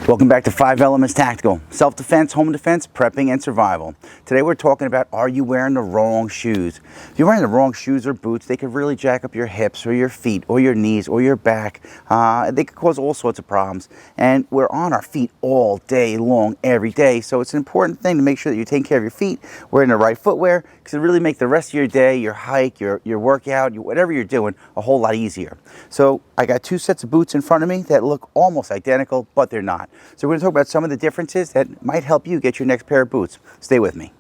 Welcome back to 5 Elements Tactical, self-defense, home defense, prepping, and survival. Today we're talking about, are you wearing the wrong shoes? If you're wearing the wrong shoes or boots, they could really jack up your hips or your feet or your knees or your back. They could cause all sorts of problems. And we're on our feet all day long, every day. So it's an important thing to make sure that you're taking care of your feet, wearing the right footwear, because it really makes the rest of your day, your hike, your workout, whatever you're doing, a whole lot easier. So I got 2 sets of boots in front of me that look almost identical, but they're not. So we're going to talk about some of the differences that might help you get your next pair of boots. Stay with me.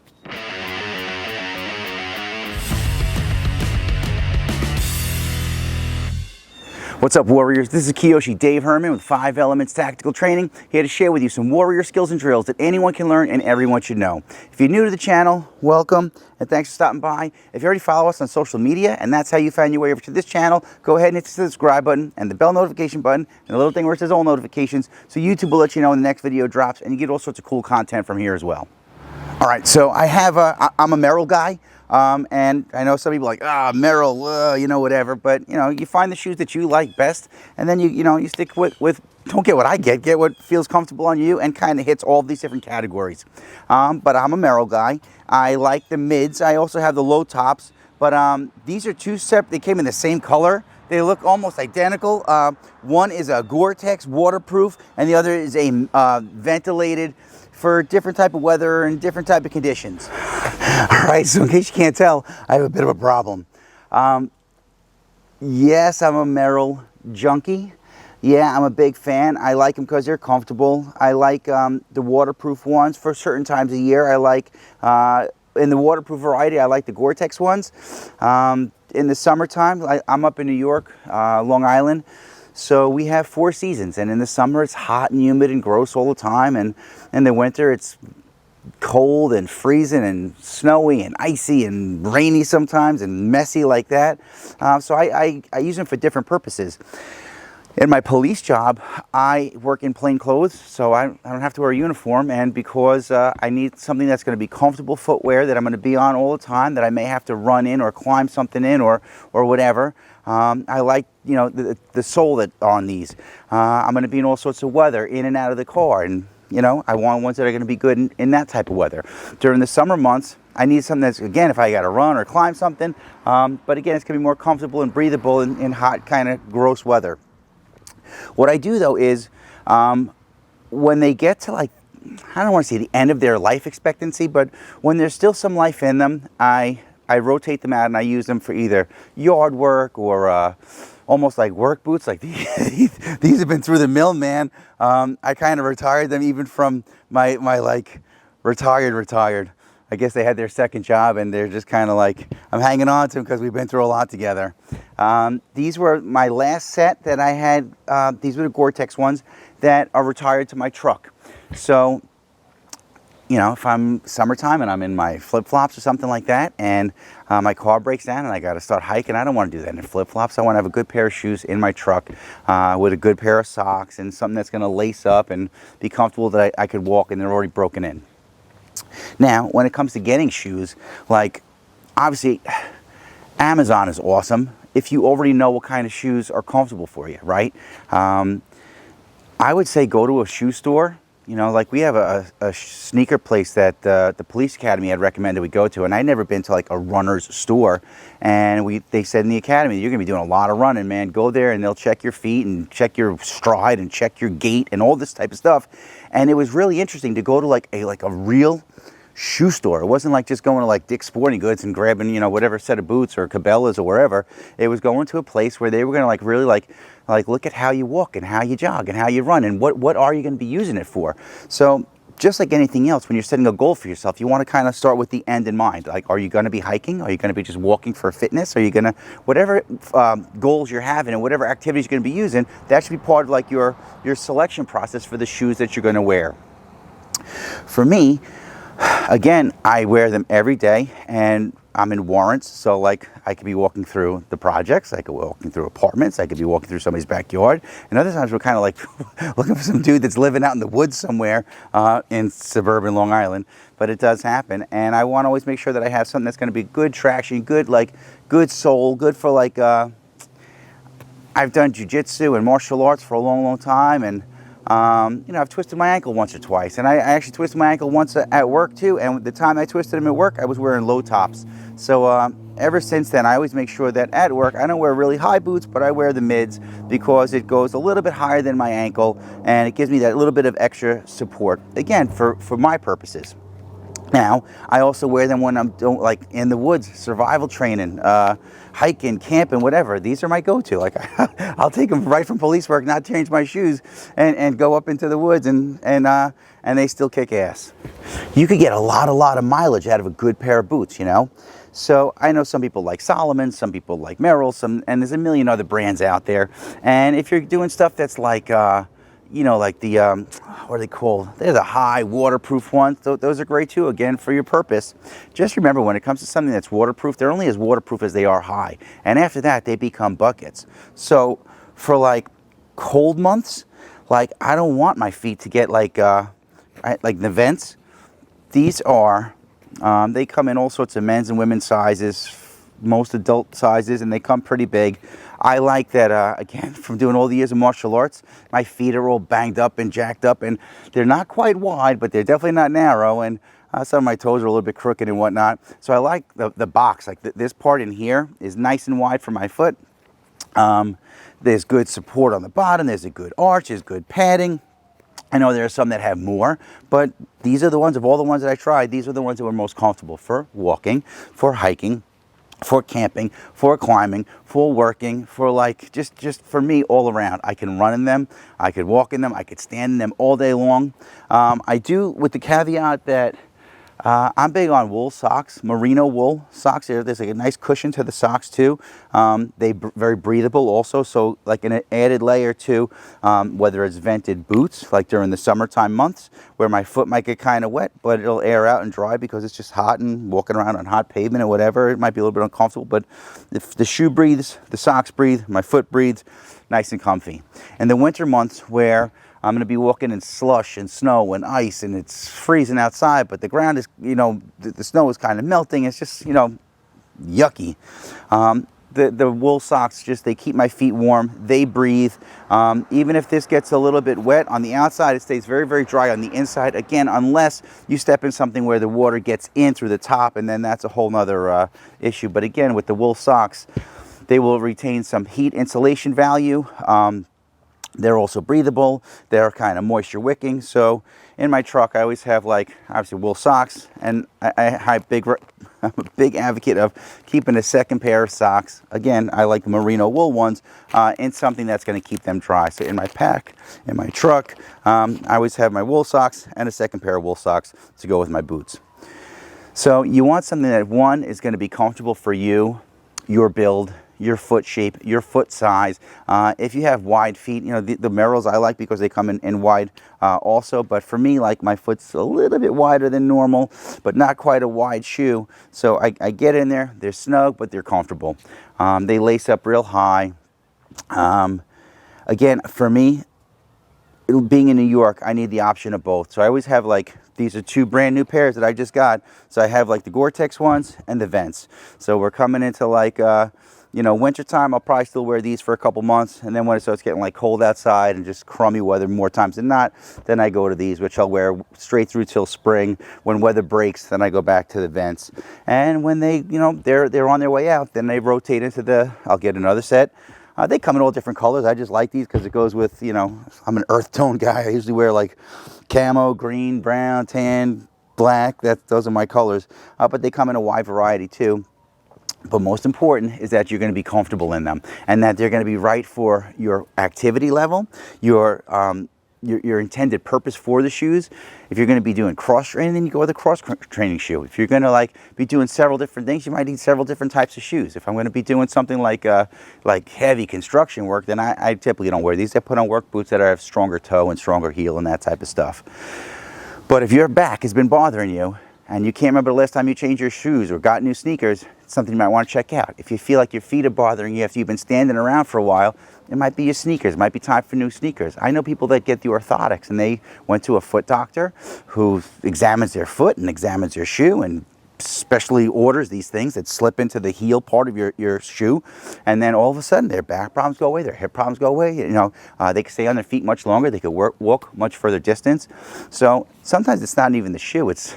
What's up, Warriors? This is Kiyoshi Dave Herman with 5 Elements Tactical Training, here to share with you some warrior skills and drills that anyone can learn and everyone should know. If you're new to the channel, welcome, and thanks for stopping by. If you already follow us on social media, and that's how you found your way over to this channel, go ahead and hit the subscribe button and the bell notification button and the little thing where it says all notifications, so YouTube will let you know when the next video drops, and you get all sorts of cool content from here as well. All right, so I'm a Merrell guy. And I know some people are like, Merrell, whatever. But, you find the shoes that you like best. And then, you stick with don't get what I get what feels comfortable on you and kind of hits all these different categories. But I'm a Merrell guy. I like the mids. I also have the low tops. But these are 2 separate. They came in the same color. They look almost identical. One is a Gore-Tex waterproof, and the other is a ventilated for different type of weather and different type of conditions. All right, so in case you can't tell, I have a bit of a problem. Yes, I'm a Merrell junkie. Yeah, I'm a big fan. I like them because they're comfortable. I like the waterproof ones for certain times of year. I like, in the waterproof variety, I like the Gore-Tex ones. In the summertime, I'm up in New York, Long Island. So we have 4 seasons, and in the summer it's hot and humid and gross all the time, and in the winter it's cold and freezing and snowy and icy and rainy sometimes and messy like that. So I use them for different purposes. In my police job, I work in plain clothes, so I don't have to wear a uniform, and because I need something that's going to be comfortable footwear that I'm going to be on all the time, that I may have to run in or climb something in or whatever. I like, the sole that on these. I'm going to be in all sorts of weather, in and out of the car, and, I want ones that are going to be good in that type of weather. During the summer months, I need something that's, again, if I got to run or climb something, but again, it's going to be more comfortable and breathable in hot, kind of gross weather. What I do, though, is when they get to, I don't want to say the end of their life expectancy, but when there's still some life in them, I rotate them out and I use them for either yard work or almost like work boots. Like these have been through the mill, man. I kind of retired them even from my retired. I guess they had their second job and they're just kind of like, I'm hanging on to them because we've been through a lot together. These were my last set that I had. These were the Gore-Tex ones that are retired to my truck. So, if I'm summertime and I'm in my flip-flops or something like that, and my car breaks down and I got to start hiking, I don't want to do that in flip-flops. I want to have a good pair of shoes in my truck with a good pair of socks and something that's going to lace up and be comfortable that I could walk and they're already broken in. Now, when it comes to getting shoes, obviously, Amazon is awesome if you already know what kind of shoes are comfortable for you, right? I would say go to a shoe store. We have a sneaker place that the police academy had recommended we go to, and I'd never been to a runner's store. And they said in the academy, you're going to be doing a lot of running, man. Go there and they'll check your feet and check your stride and check your gait and all this type of stuff. And it was really interesting to go to a real shoe store. It wasn't like just going to Dick's Sporting Goods and grabbing, whatever set of boots or Cabela's or wherever. It was going to a place where they were going to really look at how you walk and how you jog and how you run and what are you going to be using it for. So just like anything else, when you're setting a goal for yourself, you want to kind of start with the end in mind. Are you going to be hiking? Are you going to be just walking for fitness? Are you going to, whatever goals you're having and whatever activities you're going to be using, that should be part of your selection process for the shoes that you're going to wear. For me, again, I wear them every day, and I'm in warrants, so I could be walking through the projects, I could be walking through apartments, I could be walking through somebody's backyard, and other times we're kind of looking for some dude that's living out in the woods somewhere in suburban Long Island, but it does happen, and I want to always make sure that I have something that's going to be good traction, good good sole, good for I've done jiu-jitsu and martial arts for a long, long time, and You know, I've twisted my ankle once or twice, and I actually twisted my ankle once at work too, and the time I twisted them at work, I was wearing low tops. So ever since then, I always make sure that at work, I don't wear really high boots, but I wear the mids because it goes a little bit higher than my ankle, and it gives me that little bit of extra support, again, for my purposes. Now, I also wear them when I'm like in the woods, survival training, hiking, camping, whatever. These are my go-to. Like I'll take them right from police work, not change my shoes, and go up into the woods, and they still kick ass. You could get a lot of mileage out of a good pair of boots, you know. So I know some people like Solomon, some people like Merrell, and there's a million other brands out there. And if you're doing stuff that's like you know, like the, what are they called? They're the high waterproof ones. Those are great too, again, for your purpose. Just remember, when it comes to something that's waterproof, they're only as waterproof as they are high. And after that, they become buckets. So for like cold months, like I don't want my feet to get like the vents. These are, they come in all sorts of men's and women's sizes, most adult sizes, and they come pretty big. I like that, again, from doing all the years of martial arts, my feet are all banged up and jacked up, and they're not quite wide, but they're definitely not narrow, and some of my toes are a little bit crooked and whatnot. So I like the box, like this part in here is nice and wide for my foot. There's good support on the bottom, there's a good arch, there's good padding. I know there are some that have more, but these are the ones, of all the ones that I tried, these are the ones that were most comfortable for walking, for hiking, for camping, for climbing, for working, for like, just for me all around. I can run in them, I could walk in them, I could stand in them all day long. I do, with the caveat that I'm big on wool socks, merino wool socks. There's like a nice cushion to the socks too. Very breathable also, so like an added layer too, whether it's vented boots, like during the summertime months, where my foot might get kind of wet, but it'll air out and dry because it's just hot, and walking around on hot pavement or whatever, it might be a little bit uncomfortable, but if the shoe breathes, the socks breathe, my foot breathes, nice and comfy. In the winter months where I'm going to be walking in slush and snow and ice, and it's freezing outside, but the ground is, you know, the snow is kind of melting. It's just, you know, yucky. The wool socks, they keep my feet warm. They breathe. Even if this gets a little bit wet on the outside, it stays very, very dry on the inside. Again, unless you step in something where the water gets in through the top, and then that's a whole nother issue. But again, with the wool socks, they will retain some heat insulation value. They're also breathable. They're kind of moisture wicking. So in my truck, I always have, like, obviously wool socks, and I'm a big advocate of keeping a second pair of socks. Again, I like the merino wool ones, in something that's going to keep them dry. So in my pack, in my truck, I always have my wool socks and a second pair of wool socks to go with my boots. So you want something that, one, is going to be comfortable for you, your build, your foot shape, your foot size. If you have wide feet, you know, the Merrells I like because they come in wide also, but for me, like, my foot's a little bit wider than normal, but not quite a wide shoe. So I get in there, they're snug, but they're comfortable. They lace up real high. Again, for me, being in New York, I need the option of both. So I always have, like, these are two brand new pairs that I just got. So I have like the Gore-Tex ones and the Vents. So we're coming into like, you know, winter time. I'll probably still wear these for a couple months, and then when it starts getting like cold outside and just crummy weather more times than not, then I go to these, which I'll wear straight through till spring. When weather breaks, then I go back to the Vents. And when they, you know, they're on their way out, then they rotate into the, I'll get another set. They come in all different colors. I just like these because it goes with, you know, I'm an earth tone guy. I usually wear like camo, green, brown, tan, black. Those are my colors. But they come in a wide variety too. But most important is that you're going to be comfortable in them, and that they're going to be right for your activity level, your intended purpose for the shoes. If you're going to be doing cross training, then you go with a cross training shoe. If you're going to like be doing several different things, you might need several different types of shoes. If I'm going to be doing something like heavy construction work, then I typically don't wear these. I put on work boots that have stronger toe and stronger heel and that type of stuff. But if your back has been bothering you and you can't remember the last time you changed your shoes or got new sneakers, it's something you might want to check out. If you feel like your feet are bothering you after you've been standing around for a while, it might be your sneakers. It might be time for new sneakers. I know people that get the orthotics, and they went to a foot doctor who examines their foot and examines their shoe and specially orders these things that slip into the heel part of your shoe, and then all of a sudden their back problems go away, their hip problems go away. You know, they can stay on their feet much longer. They can walk much further distance. So sometimes it's not even the shoe; it's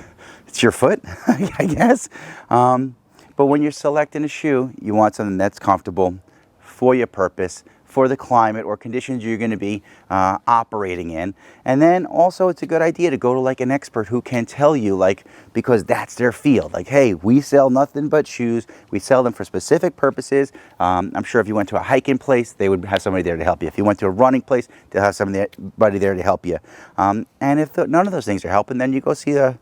your foot, I guess. But when you're selecting a shoe, you want something that's comfortable for your purpose, for the climate or conditions you're going to be operating in. And then also it's a good idea to go to like an expert who can tell you, like, because that's their field. Like, hey, we sell nothing but shoes. We sell them for specific purposes. I'm sure if you went to a hiking place, they would have somebody there to help you. If you went to a running place, they'll have somebody there to help you. And if none of those things are helping, then you go see a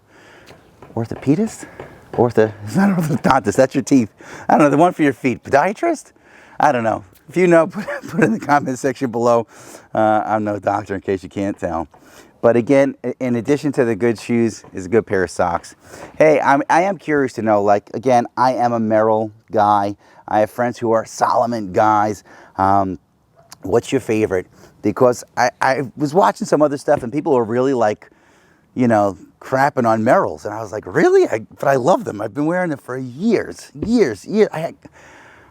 orthopedist? It's not an orthodontist, that's your teeth. I don't know, the one for your feet. Podiatrist? I don't know. If you know, put it in the comment section below. I'm no doctor in case you can't tell. But again, in addition to the good shoes, is a good pair of socks. Hey, I am curious to know, like, again, I am a Merrell guy. I have friends who are Salomon guys. What's your favorite? Because I was watching some other stuff and people are really like, you know, crapping on Merrells. And I was like, really? But I love them. I've been wearing them for years.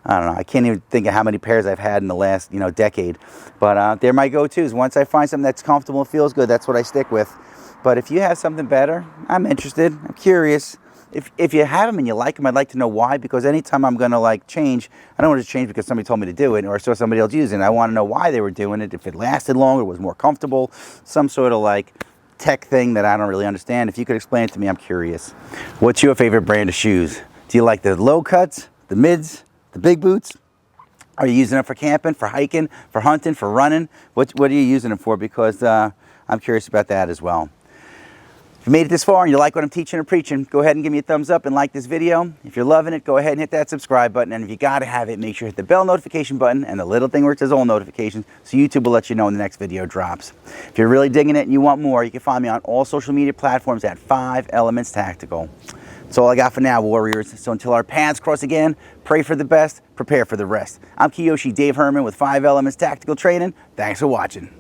I don't know. I can't even think of how many pairs I've had in the last, decade. But they're my go-tos. Once I find something that's comfortable and feels good, that's what I stick with. But if you have something better, I'm interested. I'm curious. If you have them and you like them, I'd like to know why. Because anytime I'm going to change, I don't want to change because somebody told me to do it or I saw somebody else using it. I want to know why they were doing it. If it lasted longer, was more comfortable, some sort of tech thing that I don't really understand. If you could explain it to me, I'm curious. What's your favorite brand of shoes? Do you like the low cuts, the mids, the big boots? Are you using them for camping, for hiking, for hunting, for running? What are you using them for? Because I'm curious about that as well. If you made it this far and you like what I'm teaching or preaching, go ahead and give me a thumbs up and like this video. If you're loving it, go ahead and hit that subscribe button. And if you got to have it, make sure you hit the bell notification button and the little thing where it says all notifications so YouTube will let you know when the next video drops. If you're really digging it and you want more, you can find me on all social media platforms at 5 Elements Tactical. That's all I got for now, warriors. So until our paths cross again, pray for the best, prepare for the rest. I'm Kiyoshi Dave Herman with 5 Elements Tactical Training. Thanks for watching.